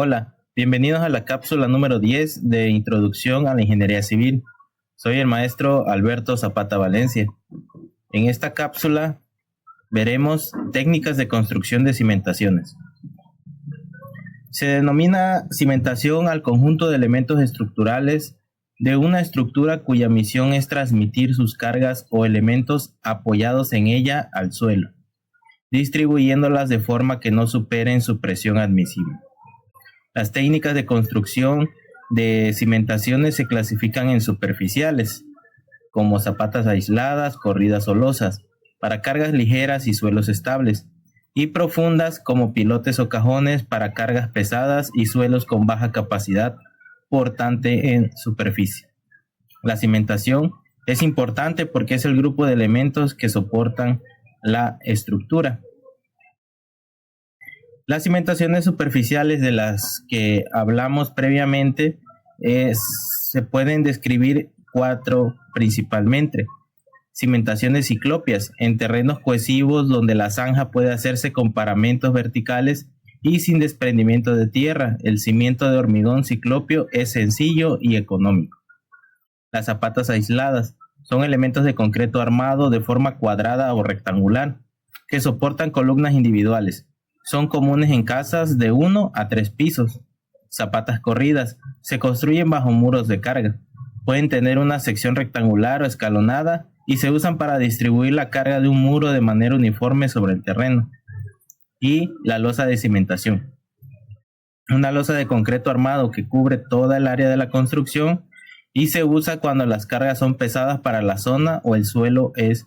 Hola, bienvenidos a la cápsula número 10 de Introducción a la Ingeniería Civil. Soy el maestro Alberto Zapata Valencia. En esta cápsula veremos técnicas de construcción de cimentaciones. Se denomina cimentación al conjunto de elementos estructurales de una estructura cuya misión es transmitir sus cargas o elementos apoyados en ella al suelo, distribuyéndolas de forma que no superen su presión admisible. Las técnicas de construcción de cimentaciones se clasifican en superficiales, como zapatas aisladas, corridas o losas, para cargas ligeras y suelos estables, y profundas como pilotes o cajones para cargas pesadas y suelos con baja capacidad portante en superficie. La cimentación es importante porque es el grupo de elementos que soportan la estructura. Las cimentaciones superficiales de las que hablamos previamente se pueden describir cuatro principalmente. Cimentaciones ciclópeas en terrenos cohesivos donde la zanja puede hacerse con paramentos verticales y sin desprendimiento de tierra. El cimiento de hormigón ciclópeo es sencillo y económico. Las zapatas aisladas son elementos de concreto armado de forma cuadrada o rectangular que soportan columnas individuales. Son comunes en casas de 1 a 3 pisos. Zapatas corridas se construyen bajo muros de carga. Pueden tener una sección rectangular o escalonada y se usan para distribuir la carga de un muro de manera uniforme sobre el terreno. Y la losa de cimentación. Una losa de concreto armado que cubre toda el área de la construcción y se usa cuando las cargas son pesadas para la zona o el suelo es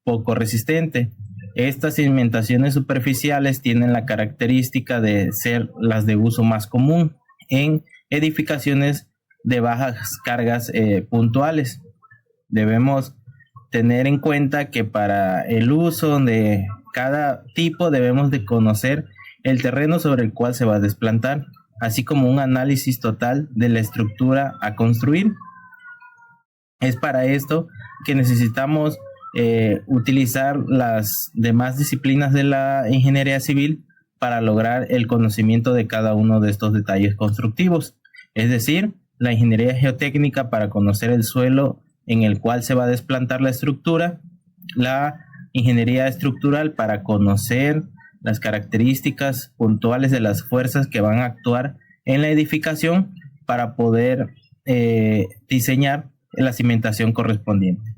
poco resistente. Estas cimentaciones superficiales tienen la característica de ser las de uso más común en edificaciones de bajas cargas puntuales. Debemos tener en cuenta que para el uso de cada tipo debemos de conocer el terreno sobre el cual se va a desplantar, así como un análisis total de la estructura a construir. Es para esto que necesitamos utilizar las demás disciplinas de la ingeniería civil para lograr el conocimiento de cada uno de estos detalles constructivos. Es decir, la ingeniería geotécnica para conocer el suelo en el cual se va a desplantar la estructura, la ingeniería estructural para conocer las características puntuales de las fuerzas que van a actuar en la edificación para poder diseñar la cimentación correspondiente.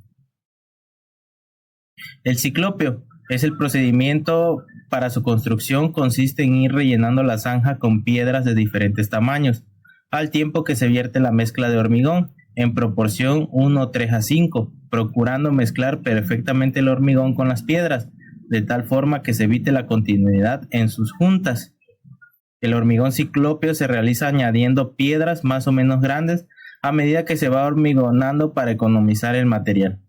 El ciclópeo es el procedimiento para su construcción, consiste en ir rellenando la zanja con piedras de diferentes tamaños, al tiempo que se vierte la mezcla de hormigón en proporción 1:3:5, procurando mezclar perfectamente el hormigón con las piedras, de tal forma que se evite la continuidad en sus juntas. El hormigón ciclópeo se realiza añadiendo piedras más o menos grandes a medida que se va hormigonando para economizar el material.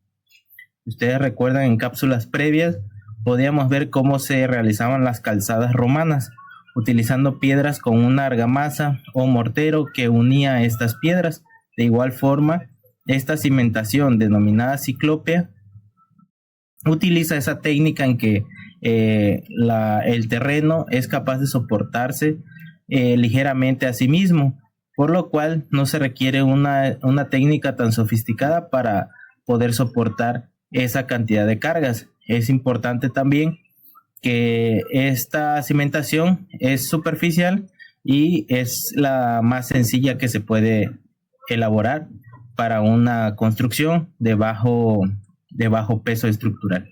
Ustedes recuerdan, en cápsulas previas podíamos ver cómo se realizaban las calzadas romanas, utilizando piedras con una argamasa o mortero que unía estas piedras. De igual forma, esta cimentación denominada ciclópea utiliza esa técnica en que el terreno es capaz de soportarse ligeramente a sí mismo, por lo cual no se requiere una técnica tan sofisticada para poder soportar esa cantidad de cargas. Es importante también que esta cimentación es superficial y es la más sencilla que se puede elaborar para una construcción de bajo peso estructural.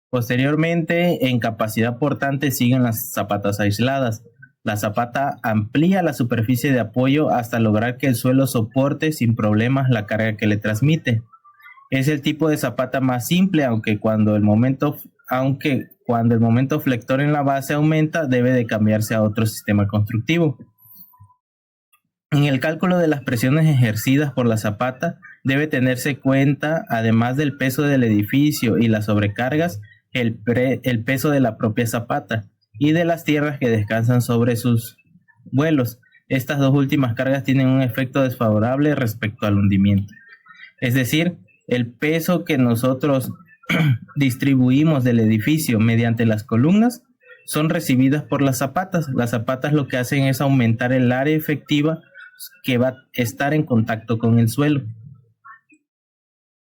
Posteriormente, en capacidad portante siguen las zapatas aisladas. La zapata amplía la superficie de apoyo hasta lograr que el suelo soporte sin problemas la carga que le transmite. Es el tipo de zapata más simple, aunque cuando el momento flector en la base aumenta, debe de cambiarse a otro sistema constructivo. En el cálculo de las presiones ejercidas por la zapata, debe tenerse cuenta, además del peso del edificio y las sobrecargas, el peso de la propia zapata y de las tierras que descansan sobre sus vuelos. Estas dos últimas cargas tienen un efecto desfavorable respecto al hundimiento. Es decir, el peso que nosotros distribuimos del edificio mediante las columnas son recibidas por las zapatas. Las zapatas lo que hacen es aumentar el área efectiva que va a estar en contacto con el suelo.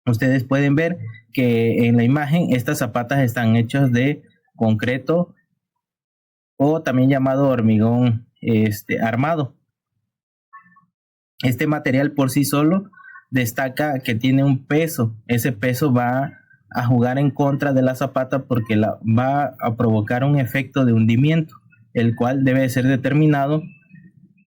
Ustedes pueden ver que en la imagen estas zapatas están hechas de concreto o también llamado hormigón armado. Este material por sí solo destaca que tiene un peso. Ese peso va a jugar en contra de la zapata porque va a provocar un efecto de hundimiento, el cual debe ser determinado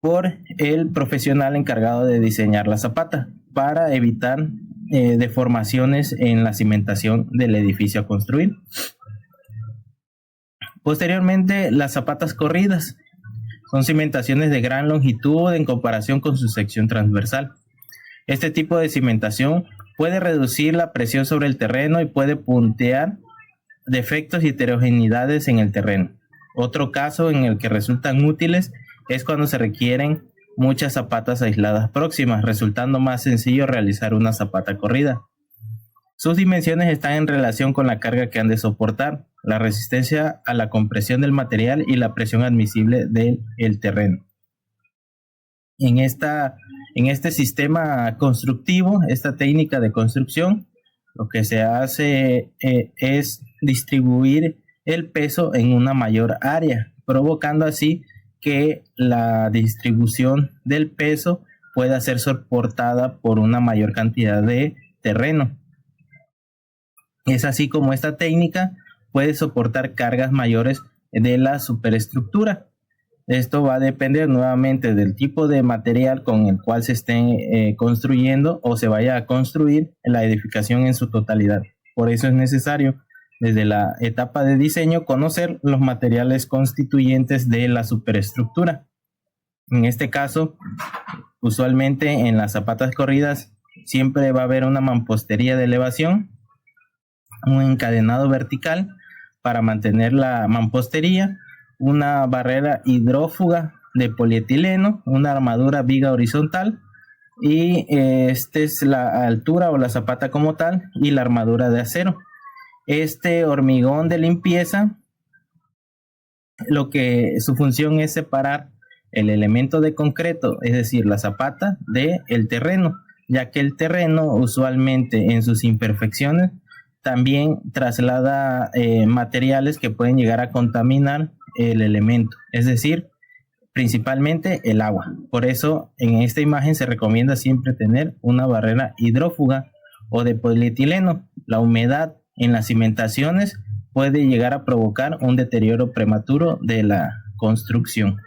por el profesional encargado de diseñar la zapata para evitar deformaciones en la cimentación del edificio a construir. Posteriormente, las zapatas corridas son cimentaciones de gran longitud en comparación con su sección transversal. Este tipo de cimentación puede reducir la presión sobre el terreno y puede puntear defectos y heterogeneidades en el terreno. Otro caso en el que resultan útiles es cuando se requieren muchas zapatas aisladas próximas, resultando más sencillo realizar una zapata corrida. Sus dimensiones están en relación con la carga que han de soportar, la resistencia a la compresión del material y la presión admisible del terreno. En este sistema constructivo, esta técnica de construcción, lo que se hace es distribuir el peso en una mayor área, provocando así que la distribución del peso pueda ser soportada por una mayor cantidad de terreno. Es así como esta técnica puede soportar cargas mayores de la superestructura. Esto va a depender nuevamente del tipo de material con el cual se esté construyendo o se vaya a construir la edificación en su totalidad. Por eso es necesario, desde la etapa de diseño, conocer los materiales constituyentes de la superestructura. En este caso, usualmente en las zapatas corridas siempre va a haber una mampostería de elevación, un encadenado vertical para mantener la mampostería, una barrera hidrófuga de polietileno, una armadura viga horizontal y esta es la altura o la zapata como tal y la armadura de acero. Este hormigón de limpieza, su función es separar el elemento de concreto, es decir, la zapata, del terreno, ya que el terreno usualmente en sus imperfecciones también traslada materiales que pueden llegar a contaminar el elemento, es decir, principalmente el agua. Por eso en esta imagen se recomienda siempre tener una barrera hidrófuga o de polietileno. La humedad en las cimentaciones puede llegar a provocar un deterioro prematuro de la construcción.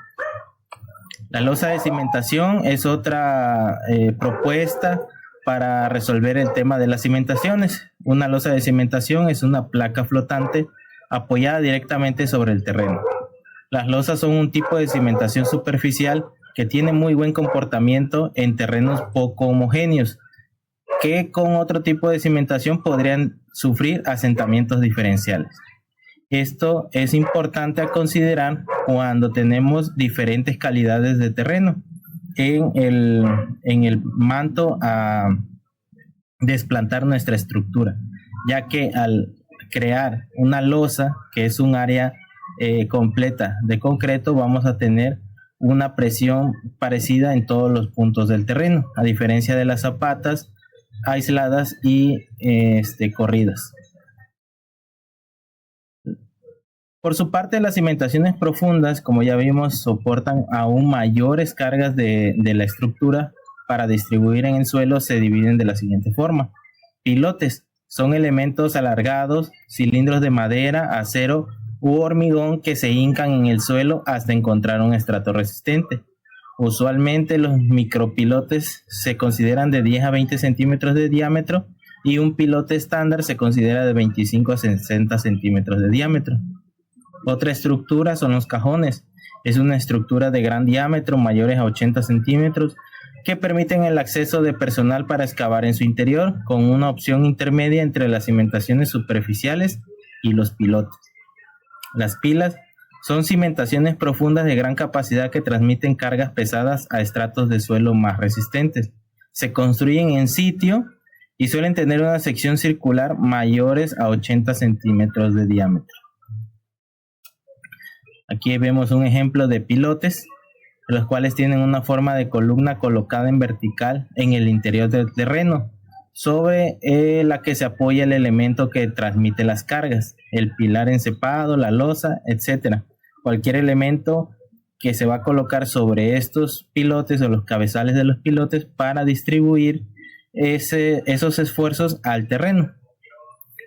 La losa de cimentación es otra propuesta para resolver el tema de las cimentaciones. Una losa de cimentación es una placa flotante apoyada directamente sobre el terreno. Las losas son un tipo de cimentación superficial que tiene muy buen comportamiento en terrenos poco homogéneos, que con otro tipo de cimentación podrían sufrir asentamientos diferenciales. Esto es importante a considerar cuando tenemos diferentes calidades de terreno en el manto a desplantar nuestra estructura, ya que al crear una losa, que es un área completa de concreto, vamos a tener una presión parecida en todos los puntos del terreno, a diferencia de las zapatas aisladas y corridas. Por su parte, las cimentaciones profundas, como ya vimos, soportan aún mayores cargas de la estructura. Para distribuir en el suelo se dividen de la siguiente forma. Pilotes son elementos alargados, cilindros de madera, acero u hormigón que se hincan en el suelo hasta encontrar un estrato resistente. Usualmente los micropilotes se consideran de 10 a 20 centímetros de diámetro y un pilote estándar se considera de 25 a 60 centímetros de diámetro. Otra estructura son los cajones. Es una estructura de gran diámetro, mayores a 80 centímetros, que permiten el acceso de personal para excavar en su interior, con una opción intermedia entre las cimentaciones superficiales y los pilotes. Las pilas son cimentaciones profundas de gran capacidad que transmiten cargas pesadas a estratos de suelo más resistentes. Se construyen en sitio y suelen tener una sección circular mayores a 80 centímetros de diámetro. Aquí vemos un ejemplo de pilotes, los cuales tienen una forma de columna colocada en vertical en el interior del terreno, sobre la que se apoya el elemento que transmite las cargas, el pilar encepado, la losa, etc. Cualquier elemento que se va a colocar sobre estos pilotes o los cabezales de los pilotes para distribuir esos esfuerzos al terreno,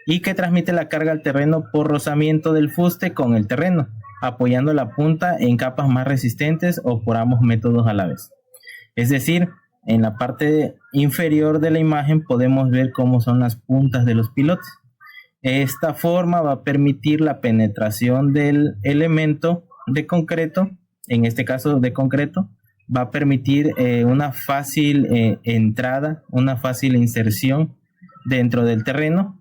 y que transmite la carga al terreno por rozamiento del fuste con el terreno, apoyando la punta en capas más resistentes o por ambos métodos a la vez. Es decir, en la parte inferior de la imagen podemos ver cómo son las puntas de los pilotes. Esta forma va a permitir la penetración del elemento de concreto, en este caso de concreto, va a permitir una fácil entrada, una fácil inserción dentro del terreno,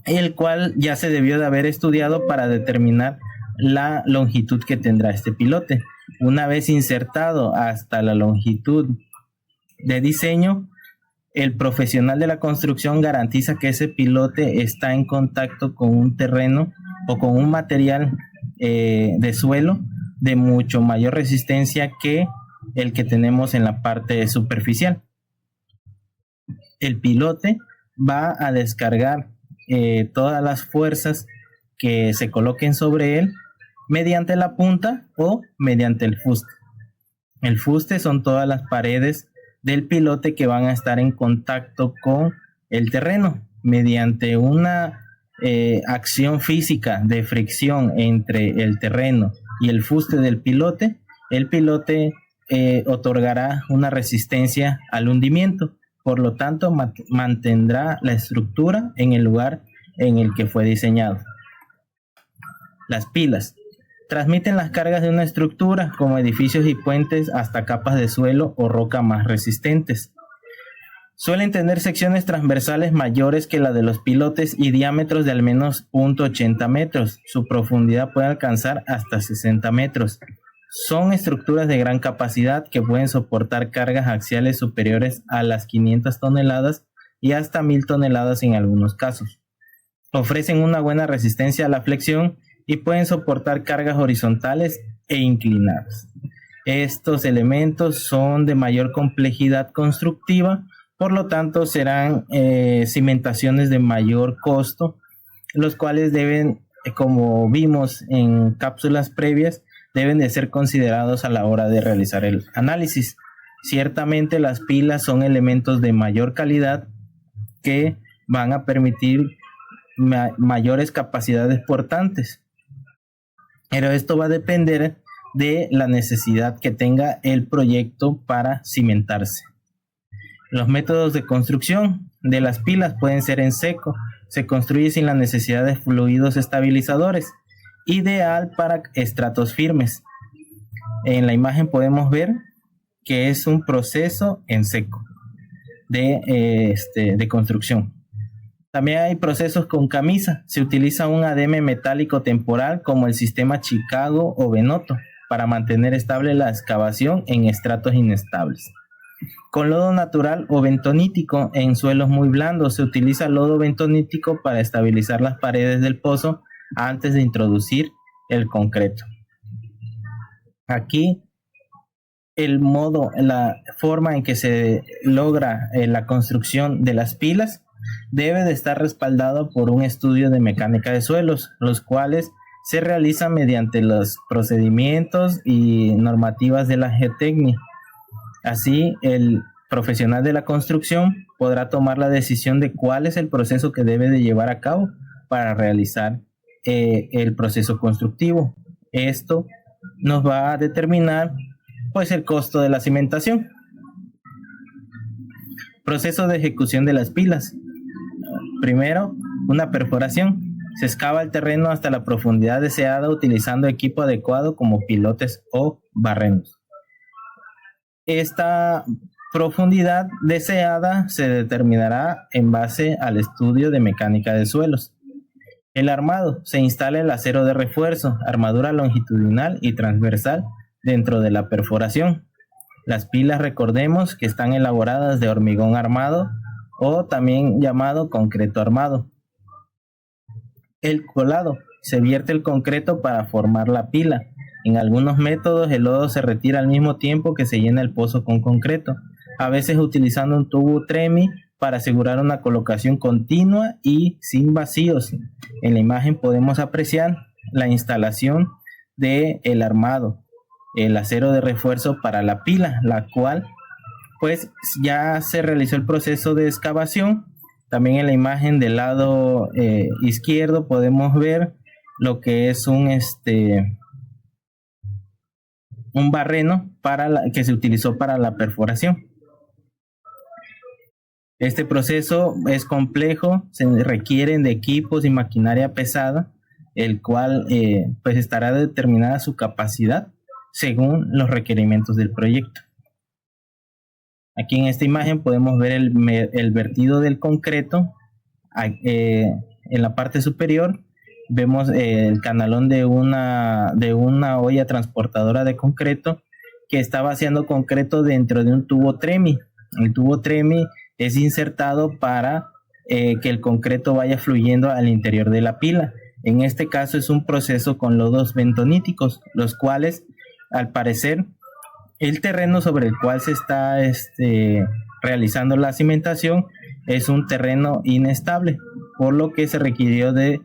el cual ya se debió de haber estudiado para determinar la longitud que tendrá este pilote. Una vez insertado hasta la longitud de diseño, el profesional de la construcción garantiza que ese pilote está en contacto con un terreno o con un material de suelo de mucho mayor resistencia que el que tenemos en la parte superficial. El pilote va a descargar todas las fuerzas que se coloquen sobre él mediante la punta o mediante el fuste. El fuste son todas las paredes del pilote que van a estar en contacto con el terreno mediante una acción física de fricción entre el terreno y el fuste del pilote. El pilote otorgará una resistencia al hundimiento, por lo tanto mantendrá la estructura en el lugar en el que fue diseñado. Las pilas transmiten las cargas de una estructura, como edificios y puentes, hasta capas de suelo o roca más resistentes. Suelen tener secciones transversales mayores que la de los pilotes y diámetros de al menos 0.80 metros. Su profundidad puede alcanzar hasta 60 metros. Son estructuras de gran capacidad que pueden soportar cargas axiales superiores a las 500 toneladas y hasta 1000 toneladas en algunos casos. Ofrecen una buena resistencia a la flexión y pueden soportar cargas horizontales e inclinadas. Estos elementos son de mayor complejidad constructiva, por lo tanto serán cimentaciones de mayor costo, los cuales deben, como vimos en cápsulas previas, deben de ser considerados a la hora de realizar el análisis. Ciertamente las pilas son elementos de mayor calidad que van a permitir mayores capacidades portantes, pero esto va a depender de la necesidad que tenga el proyecto para cimentarse. Los métodos de construcción de las pilas pueden ser en seco. Se construye sin la necesidad de fluidos estabilizadores, ideal para estratos firmes. En la imagen podemos ver que es un proceso en seco de construcción. También hay procesos con camisa. Se utiliza un ademe metálico temporal como el sistema Chicago o Venotto para mantener estable la excavación en estratos inestables. Con lodo natural o bentonítico en suelos muy blandos. Se utiliza lodo bentonítico para estabilizar las paredes del pozo antes de introducir el concreto. Aquí la forma en que se logra la construcción de las pilas debe de estar respaldado por un estudio de mecánica de suelos, los cuales se realizan mediante los procedimientos y normativas de la geotecnia. Así, el profesional de la construcción podrá tomar la decisión de cuál es el proceso que debe de llevar a cabo para realizar el proceso constructivo. Esto nos va a determinar pues el costo de la cimentación. Proceso de ejecución de las pilas. Primero, una perforación. Se excava el terreno hasta la profundidad deseada utilizando equipo adecuado como pilotes o barrenos. Esta profundidad deseada se determinará en base al estudio de mecánica de suelos. El armado. Se instala el acero de refuerzo, armadura longitudinal y transversal dentro de la perforación. Las pilas, recordemos que están elaboradas de hormigón armado o también llamado concreto armado. El colado. se vierte el concreto para formar la pila. En algunos métodos el lodo se retira al mismo tiempo que se llena el pozo con concreto, a veces utilizando un tubo tremi para asegurar una colocación continua y sin vacíos. En la imagen podemos apreciar la instalación del armado, el acero de refuerzo para la pila, la cual pues ya se realizó el proceso de excavación. También en la imagen del lado izquierdo podemos ver lo que es un barreno que se utilizó para la perforación. Este proceso es complejo, se requieren de equipos y maquinaria pesada, el cual pues estará determinada su capacidad según los requerimientos del proyecto. Aquí en esta imagen podemos ver el vertido del concreto. En la parte superior vemos el canalón de una olla transportadora de concreto que está vaciando concreto dentro de un tubo tremi. El tubo tremi es insertado para que el concreto vaya fluyendo al interior de la pila. En este caso es un proceso con lodos bentoníticos, los cuales al parecer el terreno sobre el cual se está realizando la cimentación es un terreno inestable, por lo que se requirió de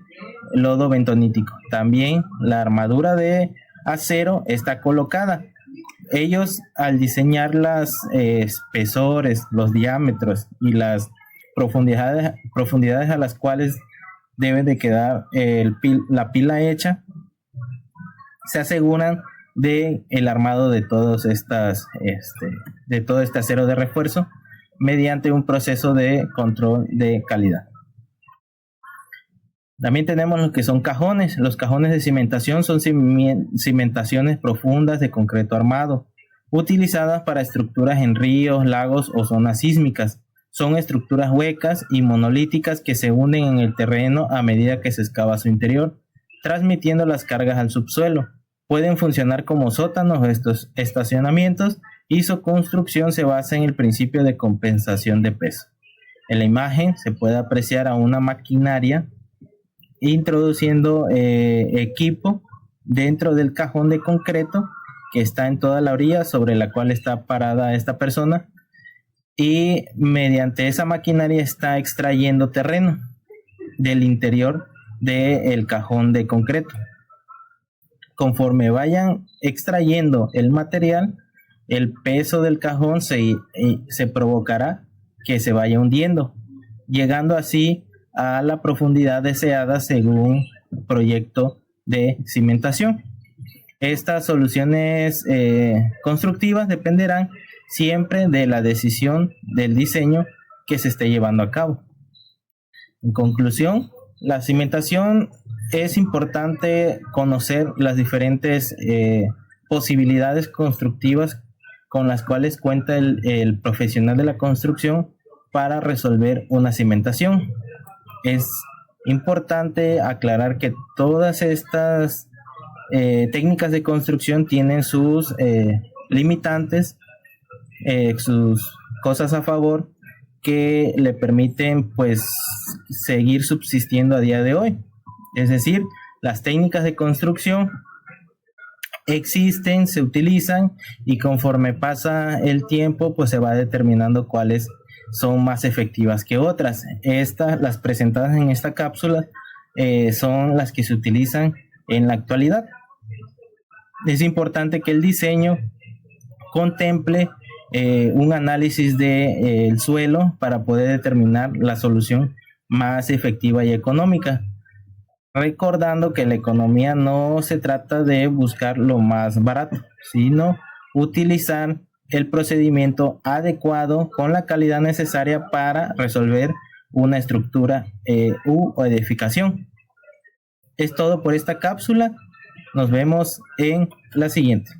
lodo bentonítico. También la armadura de acero está colocada. Ellos, al diseñar los espesores, los diámetros y las profundidades a las cuales debe de quedar la pila hecha, se aseguran de el armado de todo este acero de refuerzo mediante un proceso de control de calidad. También tenemos lo que son cajones. Los cajones de cimentación son cimentaciones profundas de concreto armado, utilizadas para estructuras en ríos, lagos o zonas sísmicas. Son estructuras huecas y monolíticas que se hunden en el terreno a medida que se excava su interior, transmitiendo las cargas al subsuelo. Pueden funcionar como sótanos o estos estacionamientos y su construcción se basa en el principio de compensación de peso. En la imagen se puede apreciar a una maquinaria introduciendo equipo dentro del cajón de concreto que está en toda la orilla sobre la cual está parada esta persona, y mediante esa maquinaria está extrayendo terreno del interior del cajón de concreto. Conforme vayan extrayendo el material, el peso del cajón se provocará que se vaya hundiendo, llegando así a la profundidad deseada según proyecto de cimentación. Estas soluciones constructivas dependerán siempre de la decisión del diseño que se esté llevando a cabo. En conclusión, la cimentación es importante conocer las diferentes posibilidades constructivas con las cuales cuenta el profesional de la construcción para resolver una cimentación. Es importante aclarar que todas estas técnicas de construcción tienen sus limitantes, sus cosas a favor que le permiten pues seguir subsistiendo a día de hoy. Es decir, las técnicas de construcción existen, se utilizan y conforme pasa el tiempo pues se va determinando cuáles son más efectivas que otras. Las presentadas en esta cápsula son las que se utilizan en la actualidad. Es importante que el diseño contemple un análisis del suelo para poder determinar la solución más efectiva y económica. Recordando que la economía no se trata de buscar lo más barato, sino utilizar el procedimiento adecuado con la calidad necesaria para resolver una estructura u edificación. Es todo por esta cápsula. Nos vemos en la siguiente.